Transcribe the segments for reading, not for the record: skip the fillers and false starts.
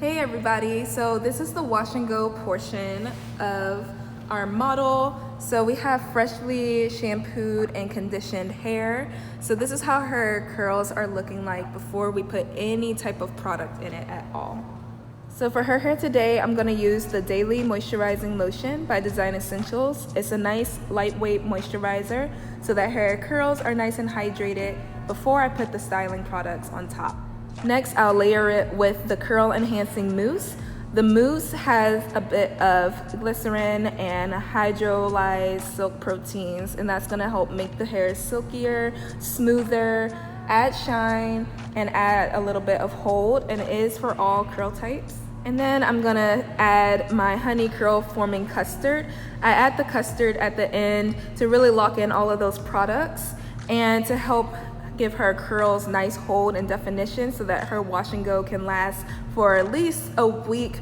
Hey everybody, so this is the wash and go portion of our model. So we have freshly shampooed and conditioned hair. So this is how her curls are looking like before we put any type of product in it at all. So for her hair today, I'm gonna use the Daily Moisturizing Lotion by Design Essentials. It's a nice lightweight moisturizer so that her curls are nice and hydrated before I put the styling products on top. Next, I'll layer it with the curl enhancing mousse. The mousse has a bit of glycerin and hydrolyzed silk proteins, and that's gonna help make the hair silkier, smoother, add shine, and add a little bit of hold, and it is for all curl types. And then I'm gonna add my honey curl forming custard. I add the custard at the end to really lock in all of those products and to help give her curls nice hold and definition so that her wash and go can last for at least a week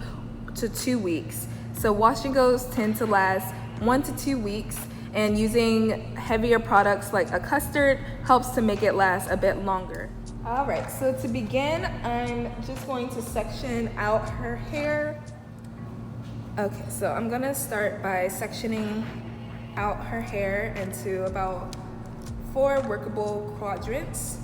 to 2 weeks. So wash and goes tend to last 1 to 2 weeks, and using heavier products like a custard helps to make it last a bit longer. All right, so to begin, I'm just going to section out her hair. Okay, so I'm gonna start by sectioning out her hair into about 4 workable quadrants.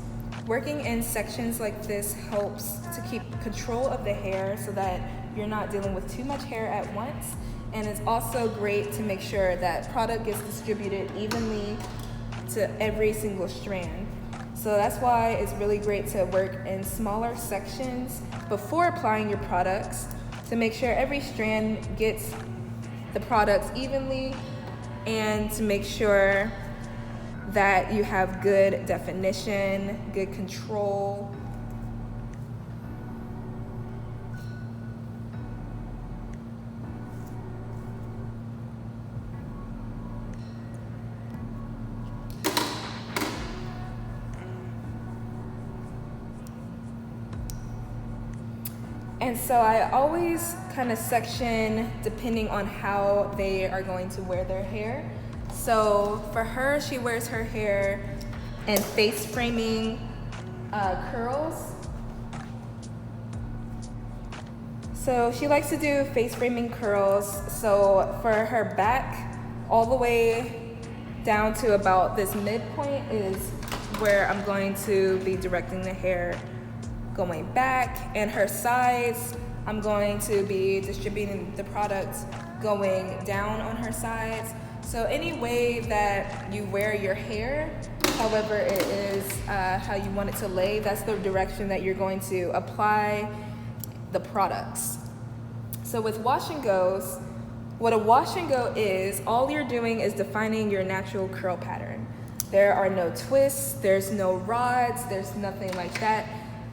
Working in sections like this helps to keep control of the hair so that you're not dealing with too much hair at once. And it's also great to make sure that product gets distributed evenly to every single strand. So that's why it's really great to work in smaller sections before applying your products to make sure every strand gets the products evenly and to make sure that you have good definition, good control. And so I always kind of section depending on how they are going to wear their hair. So for her, she wears her hair in face framing curls. So she likes to do face framing curls. So for her back, all the way down to about this midpoint is where I'm going to be directing the hair going back, and her sides, I'm going to be distributing the product going down on her sides. So any way that you wear your hair, however it is how you want it to lay, that's the direction that you're going to apply the products. So with wash and goes, what a wash and go is, all you're doing is defining your natural curl pattern. There are no twists, there's no rods, there's nothing like that.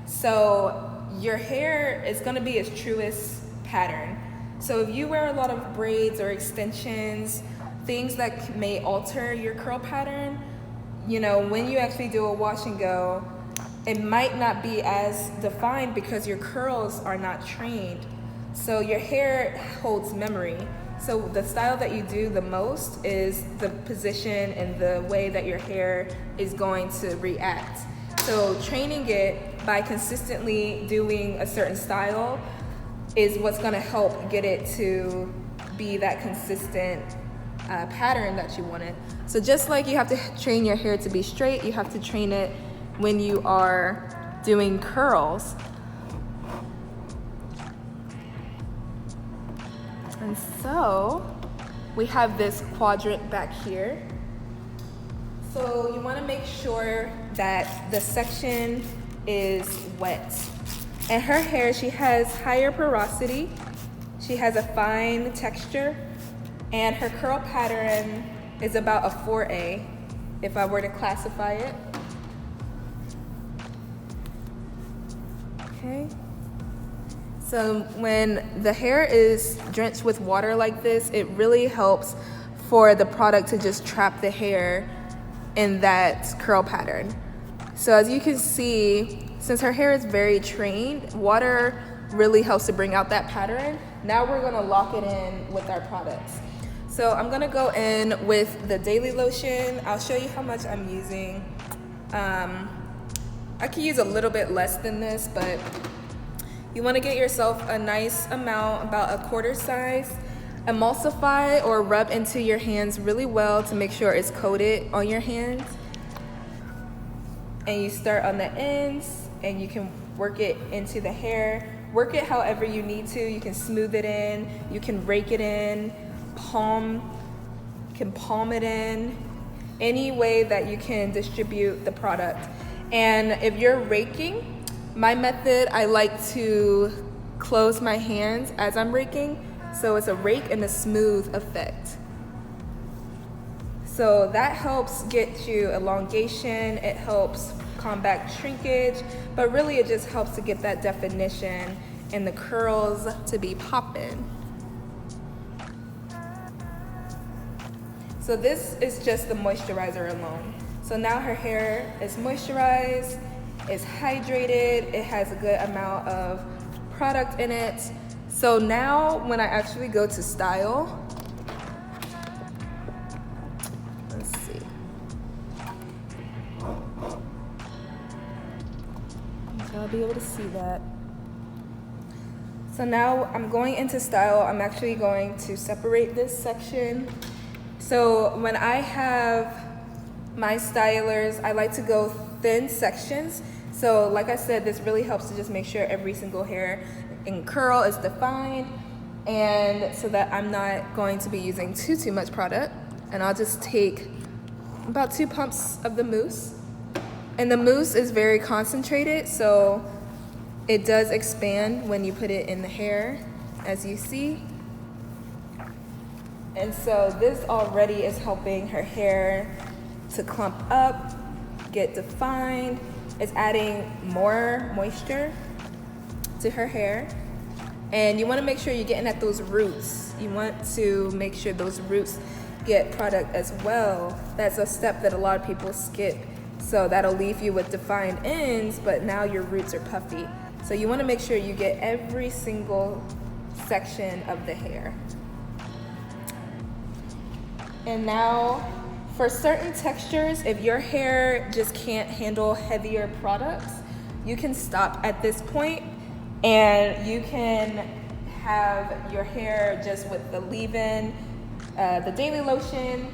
So your hair is gonna be its truest pattern. So if you wear a lot of braids or extensions, things that may alter your curl pattern, you know, when you actually do a wash and go, it might not be as defined because your curls are not trained. So your hair holds memory. So the style that you do the most is the position and the way that your hair is going to react. So training it by consistently doing a certain style is what's gonna help get it to be that consistent pattern that you want it. So just like you have to train your hair to be straight, you have to train it when you are doing curls. And so we have this quadrant back here. So you want to make sure that the section is wet. And her hair, she has higher porosity, she has a fine texture, and her curl pattern is about a 4A, if I were to classify it. Okay. So when the hair is drenched with water like this, it really helps for the product to just trap the hair in that curl pattern. So as you can see, since her hair is very trained, water really helps to bring out that pattern. Now we're gonna lock it in with our products. So I'm gonna go in with the Daily Lotion. I'll show you how much I'm using. I could use a little bit less than this, but You want to get yourself a nice amount, about a quarter size. Emulsify or rub into your hands really well to make sure it's coated on your hands. And you start on the ends and you can work it into the hair. Work it however you need to. You can smooth it in, you can rake it in, palm it in, any way that you can distribute the product. And if you're raking, my method, I like to close my hands as I'm raking. So it's a rake and a smooth effect. So that helps get you elongation, it helps combat shrinkage, but really it just helps to get that definition and the curls to be popping. So this is just the moisturizer alone. So now her hair is moisturized, it's hydrated, it has a good amount of product in it. So now when I actually go to style, let's see. So I'll be able to see that. So now I'm going into style. I'm actually going to separate this section. So when I have my stylers, I like to go thin sections. So like I said, this really helps to just make sure every single hair and curl is defined, and so that I'm not going to be using too much product. And I'll just take about 2 pumps of the mousse. And the mousse is very concentrated, so it does expand when you put it in the hair, as you see. And so this already is helping her hair to clump up, get defined. It's adding more moisture to her hair. And you want to make sure you're getting at those roots. You want to make sure those roots get product as well. That's a step that a lot of people skip. So that'll leave you with defined ends, but now your roots are puffy. So you want to make sure you get every single section of the hair. And now for certain textures, if your hair just can't handle heavier products, you can stop at this point and you can have your hair just with the leave-in, the daily lotion,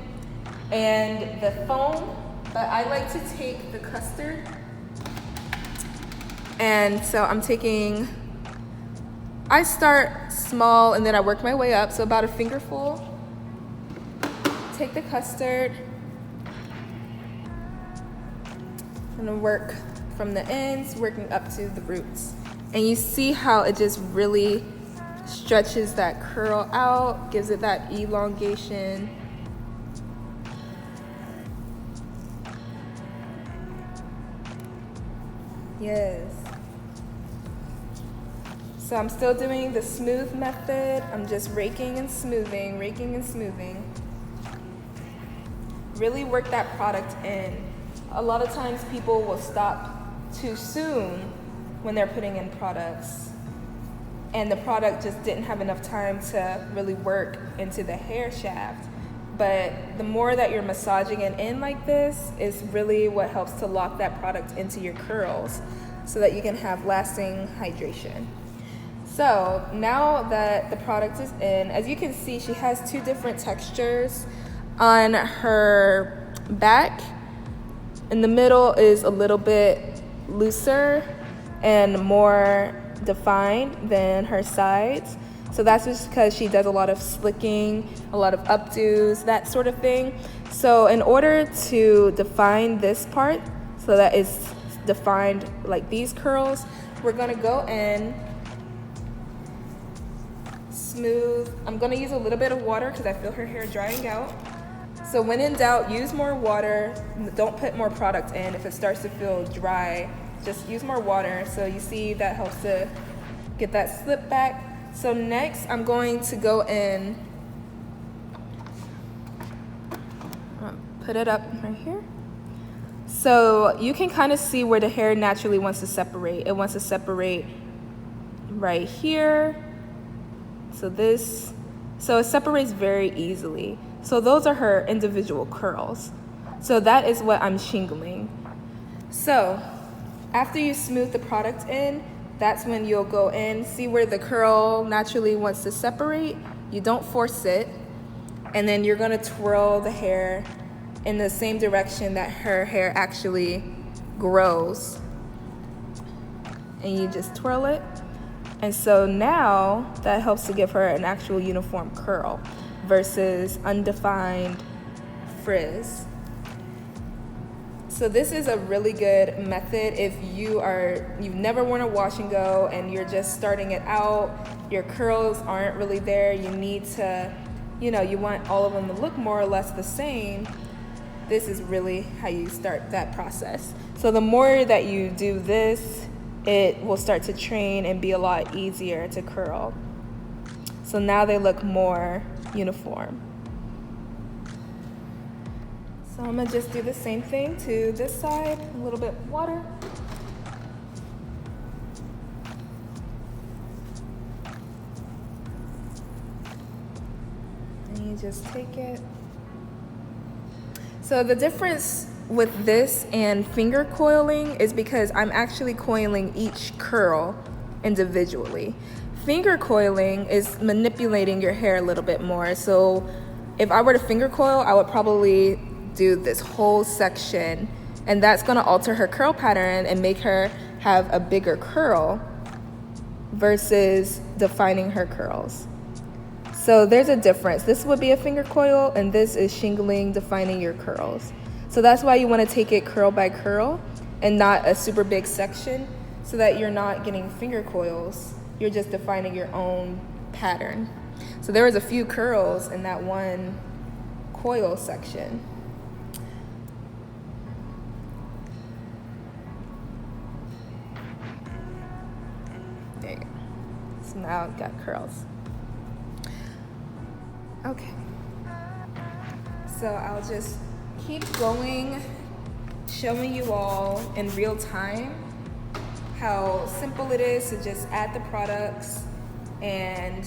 and the foam. But I like to take the custard. And so I start small and then I work my way up. So about a fingerful. Take the custard. I'm gonna work from the ends, working up to the roots. And you see how it just really stretches that curl out, gives it that elongation. Yes. So I'm still doing the smooth method. I'm just raking and smoothing, raking and smoothing. Really work that product in. A lot of times people will stop too soon when they're putting in products, and the product just didn't have enough time to really work into the hair shaft. But the more that you're massaging it in like this is really what helps to lock that product into your curls so that you can have lasting hydration. So now that the product is in, as you can see, she has 2 different textures. On her back, in the middle is a little bit looser and more defined than her sides. So that's just because she does a lot of slicking, a lot of updos, that sort of thing. So in order to define this part so that it's defined like these curls, we're gonna go in, smooth. I'm gonna use a little bit of water because I feel her hair drying out. So when in doubt, use more water. Don't put more product in. If it starts to feel dry, just use more water. So you see that helps to get that slip back. So next I'm going to go in, put it up right here. So you can kind of see where the hair naturally wants to separate. It wants to separate right here. So it separates very easily. So those are her individual curls. So that is what I'm shingling. So after you smooth the product in, that's when you'll go in, see where the curl naturally wants to separate. You don't force it. And then you're gonna twirl the hair in the same direction that her hair actually grows. And you just twirl it. And so now that helps to give her an actual uniform curl versus undefined frizz. So this is a really good method if you've never worn a wash and go and you're just starting it out, your curls aren't really there, you need to, you want all of them to look more or less the same. This is really how you start that process. So the more that you do this, it will start to train and be a lot easier to curl. So now they look more uniform. So I'm gonna just do the same thing to this side, a little bit of water. And you just take it. So the difference with this and finger coiling is because I'm actually coiling each curl individually. Finger coiling is manipulating your hair a little bit more. So if I were to finger coil, I would probably do this whole section, and that's gonna alter her curl pattern and make her have a bigger curl versus defining her curls. So there's a difference. This would be a finger coil, and this is shingling, defining your curls. So that's why you wanna take it curl by curl and not a super big section, so that you're not getting finger coils. You're just defining your own pattern. So there was a few curls in that one coil section. There you go. So now I've got curls. Okay. So I'll just keep going, showing you all in real time how simple it is to just add the products and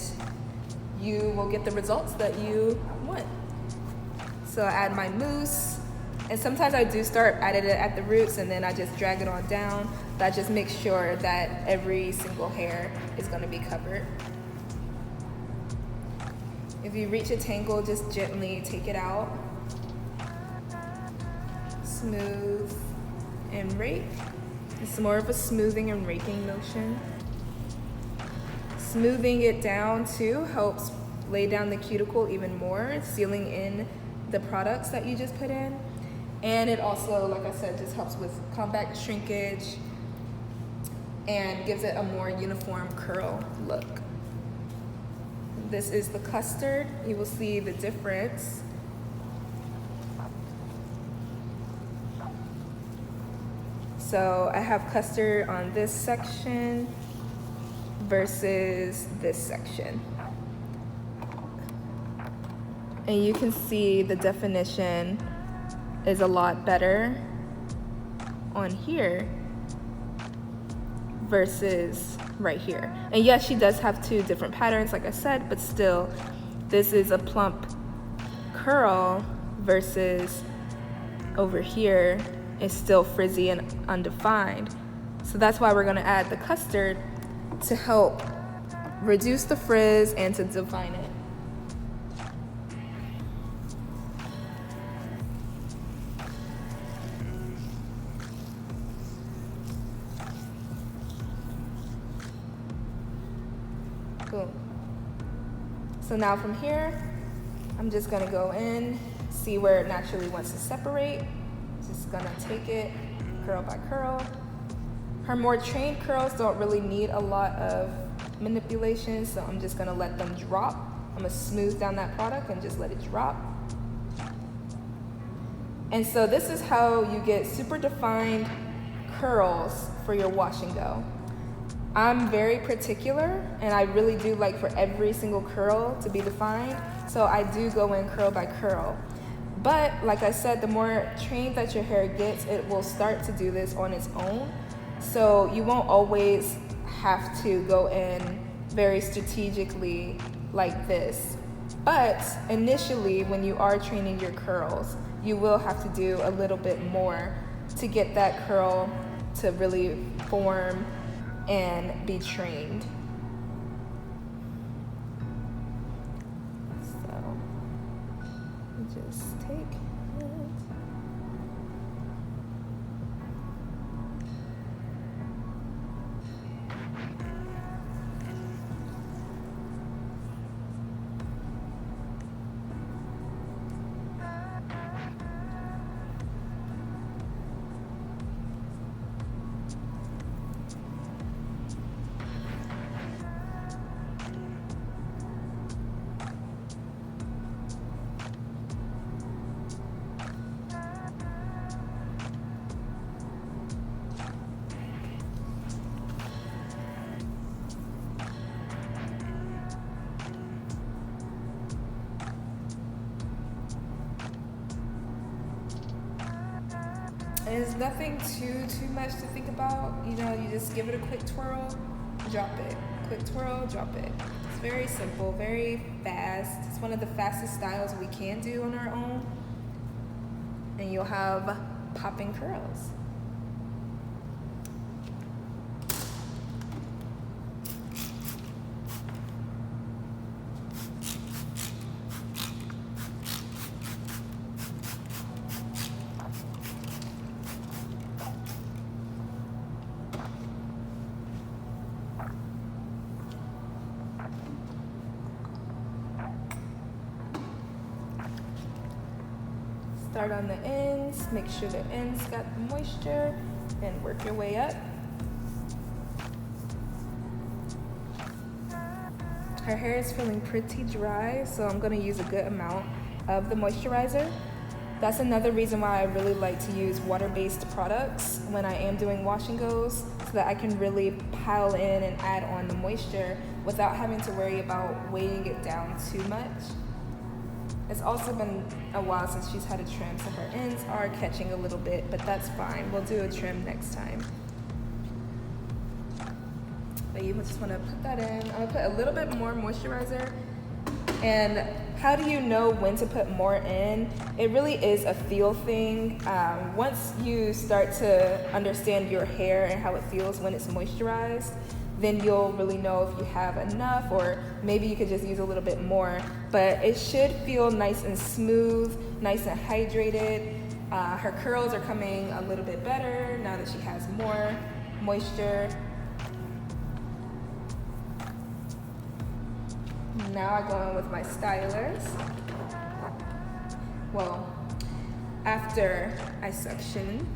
you will get the results that you want. So I add my mousse, and sometimes I do start adding it at the roots and then I just drag it on down. That just makes sure that every single hair is gonna be covered. If you reach a tangle, just gently take it out. Smooth and rake. It's more of a smoothing and raking motion. Smoothing it down too helps lay down the cuticle even more, sealing in the products that you just put in. And it also, like I said, just helps with compact shrinkage and gives it a more uniform curl look. This is the custard. You will see the difference. So I have custard on this section versus this section. And you can see the definition is a lot better on here versus right here. And yes, she does have two different patterns, like I said, but still, this is a plump curl versus over here is still frizzy and undefined. So that's why we're gonna add the custard to help reduce the frizz and to define it. Boom. So now from here, I'm just gonna go in, see where it naturally wants to separate. Just gonna take it curl by curl. Her more trained curls don't really need a lot of manipulation, so I'm just gonna let them drop. I'm gonna smooth down that product and just let it drop. And so this is how you get super defined curls for your wash and go. I'm very particular, and I really do like for every single curl to be defined, so I do go in curl by curl. But like I said, the more trained that your hair gets, it will start to do this on its own. So you won't always have to go in very strategically like this. But initially, when you are training your curls, you will have to do a little bit more to get that curl to really form and be trained. So just take it. It's nothing too much to think about. You know, you just give it a quick twirl, drop it. Quick twirl, drop it. It's very simple, very fast. It's one of the fastest styles we can do on our own. And you'll have popping curls. Start on the ends, make sure the ends got the moisture, and work your way up. Her hair is feeling pretty dry, so I'm gonna use a good amount of the moisturizer. That's another reason why I really like to use water-based products when I am doing wash and goes, so that I can really pile in and add on the moisture without having to worry about weighing it down too much. It's also been a while since she's had a trim, so her ends are catching a little bit, but that's fine. We'll do a trim next time. But you just want to put that in. I'm going to put a little bit more moisturizer. And how do you know when to put more in? It really is a feel thing. Once you start to understand your hair and how it feels when it's moisturized, then you'll really know if you have enough, or maybe you could just use a little bit more. But it should feel nice and smooth, nice and hydrated. Her curls are coming a little bit better now that she has more moisture. Now I go in with my stylers. Well, after I suction.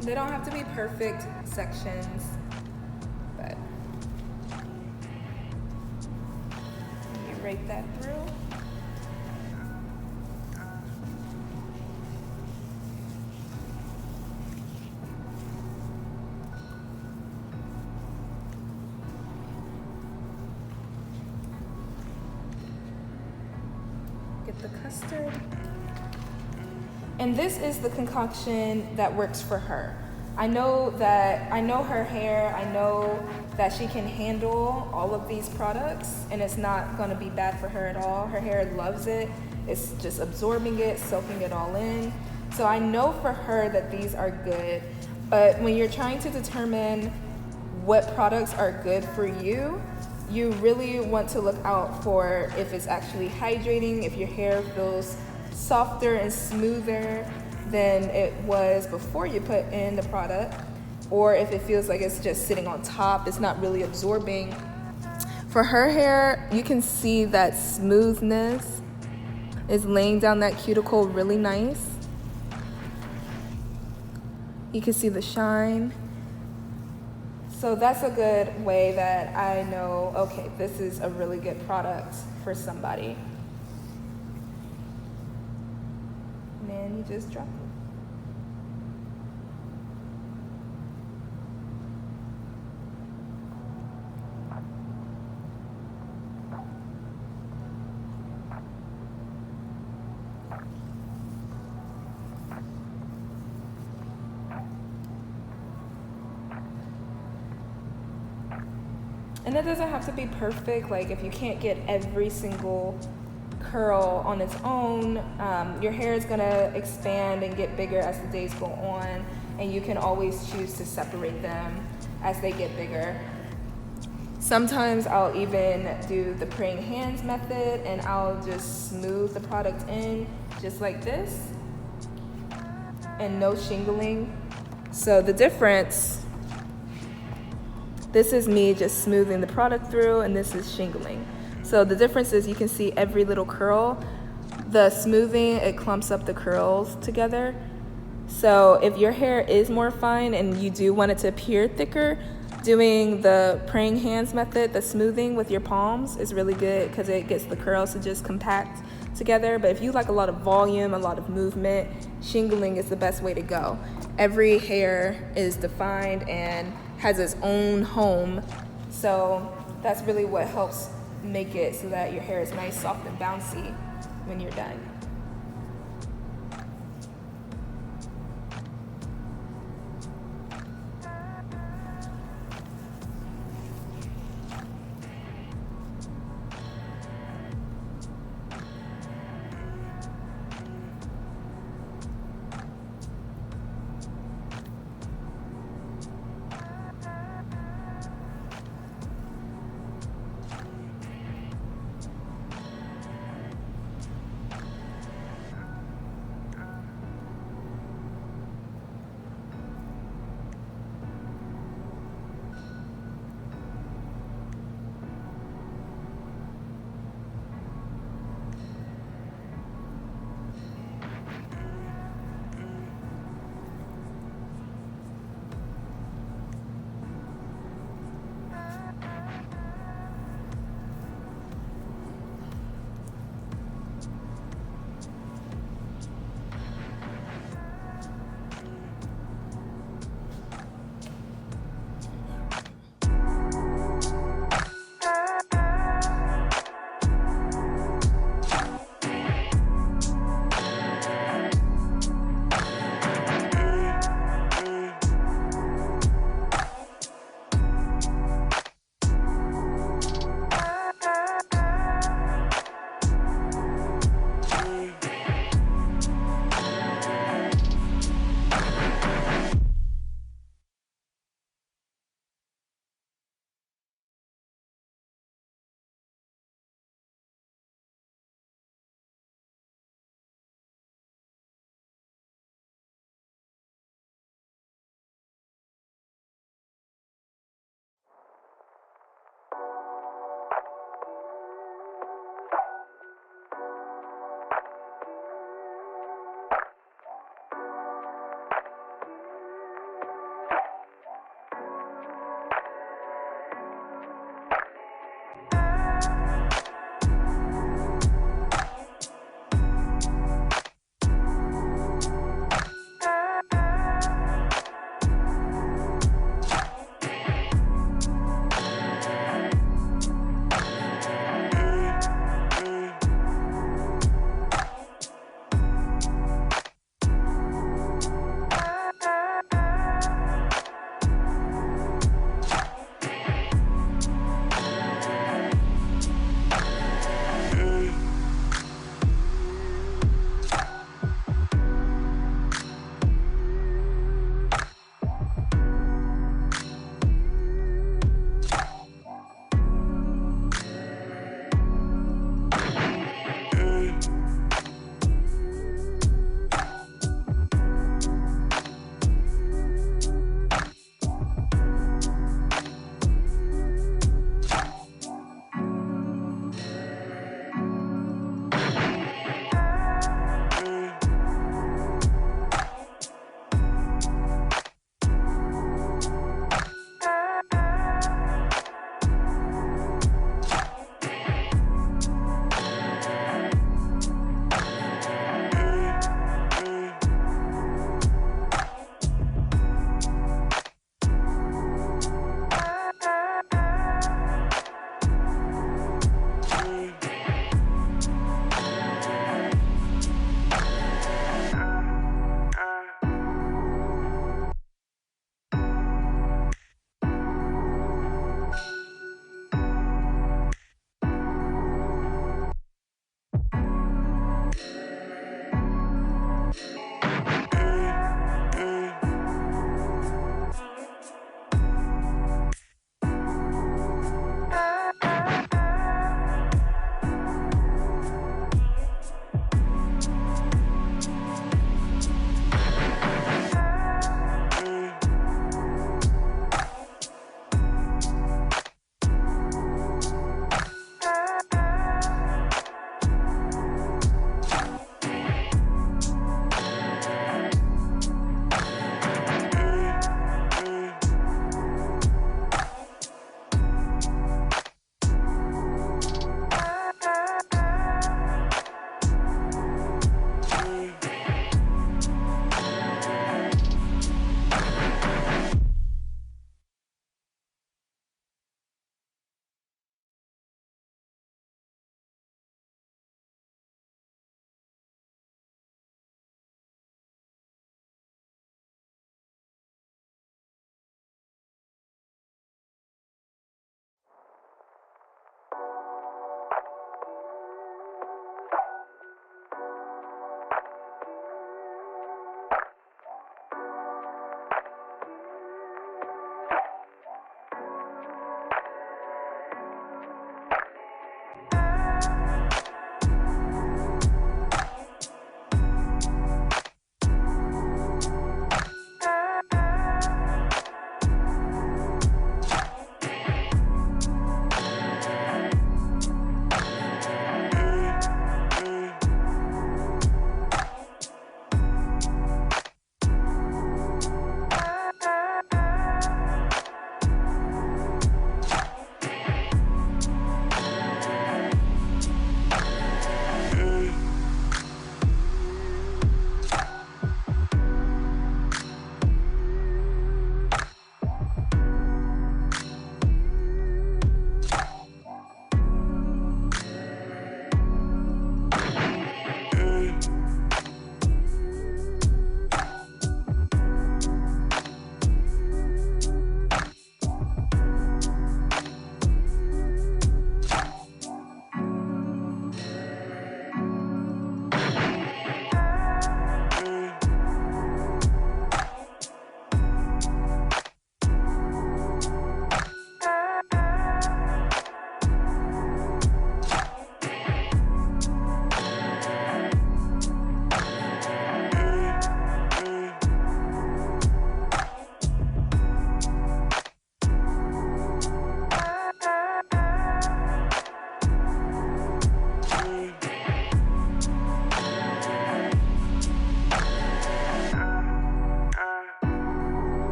They don't have to be perfect sections, but you rake that through. Get the custard. And this is the concoction that works for her. I know her hair, I know that she can handle all of these products, and it's not gonna be bad for her at all. Her hair loves it. It's just absorbing it, soaking it all in. So I know for her that these are good, but when you're trying to determine what products are good for you, you really want to look out for if it's actually hydrating, if your hair feels softer and smoother than it was before you put in the product, or if it feels like it's just sitting on top, it's not really absorbing. For her hair, you can see that smoothness is laying down that cuticle really nice. You can see the shine. So that's a good way that I know, okay, this is a really good product for somebody. And then you just drop it. And it doesn't have to be perfect. Like if you can't get every single curl on its own. Your hair is gonna expand and get bigger as the days go on, and you can always choose to separate them as they get bigger. Sometimes I'll even do the praying hands method, and I'll just smooth the product in just like this, and no shingling. So the difference, this is me just smoothing the product through, and this is shingling. So the difference is you can see every little curl. The smoothing, it clumps up the curls together. So if your hair is more fine and you do want it to appear thicker, doing the praying hands method, the smoothing with your palms, is really good because it gets the curls to just compact together. But if you like a lot of volume, a lot of movement, shingling is the best way to go. Every hair is defined and has its own home. So that's really what helps make it so that your hair is nice, soft, and bouncy when you're done.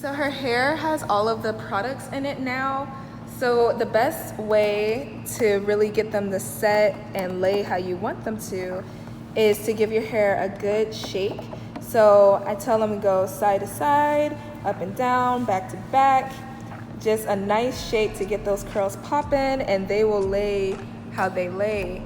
So her hair has all of the products in it now. So the best way to really get them to set and lay how you want them to is to give your hair a good shake. So I tell them to go side to side, up and down, back to back. Just a nice shake to get those curls popping, and they will lay how they lay.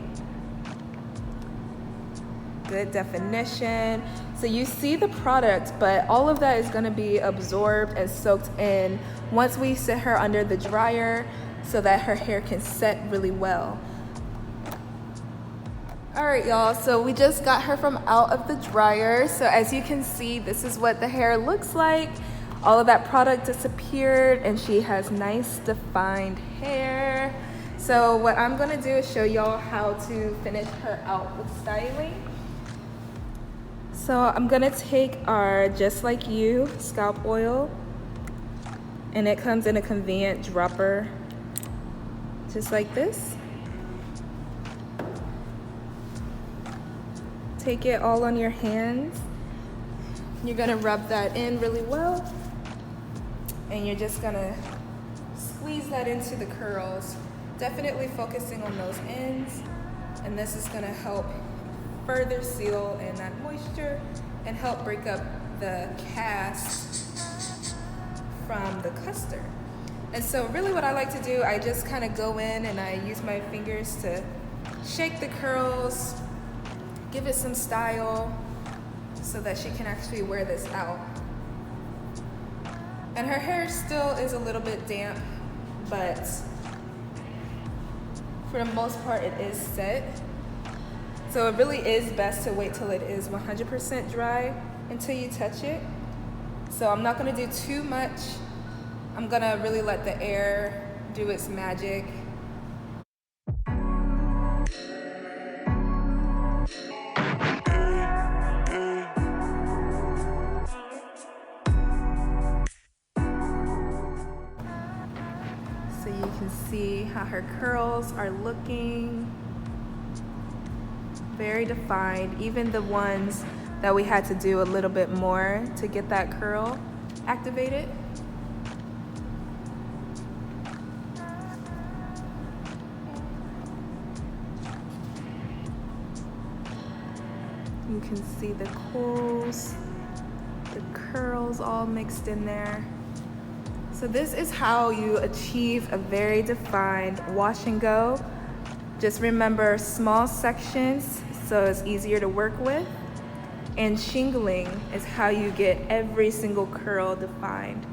Good definition. So you see the product, but all of that is gonna be absorbed and soaked in once we sit her under the dryer so that her hair can set really well. All right, y'all, so we just got her from out of the dryer. So as you can see, this is what the hair looks like. All of that product disappeared and she has nice defined hair. So what I'm gonna do is show y'all how to finish her out with styling. So I'm gonna take our Just Like You scalp oil, and it comes in a convenient dropper, just like this. Take it all on your hands. You're gonna rub that in really well, and you're just gonna squeeze that into the curls, definitely focusing on those ends, and this is gonna help further seal in that moisture and help break up the cast from the custard. And so really what I like to do, I just kind of go in and I use my fingers to shake the curls, give it some style so that she can actually wear this out. And her hair still is a little bit damp, but for the most part it is set. So it really is best to wait till it is 100% dry until you touch it. So I'm not gonna do too much. I'm gonna really let the air do its magic. So you can see how her curls are looking. Very defined, even the ones that we had to do a little bit more to get that curl activated. You can see the coils, the curls all mixed in there. So this is how you achieve a very defined wash and go. Just remember small sections so it's easier to work with. And shingling is how you get every single curl defined,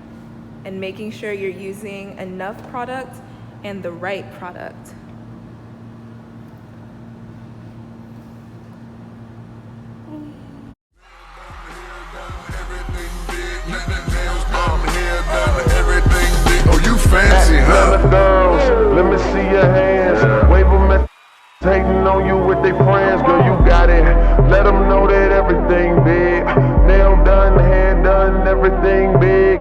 and making sure you're using enough product and the right product. Oh, you fancy, huh? Let me see your hands. Wave them at hating on you with their friends. Girl, you got it.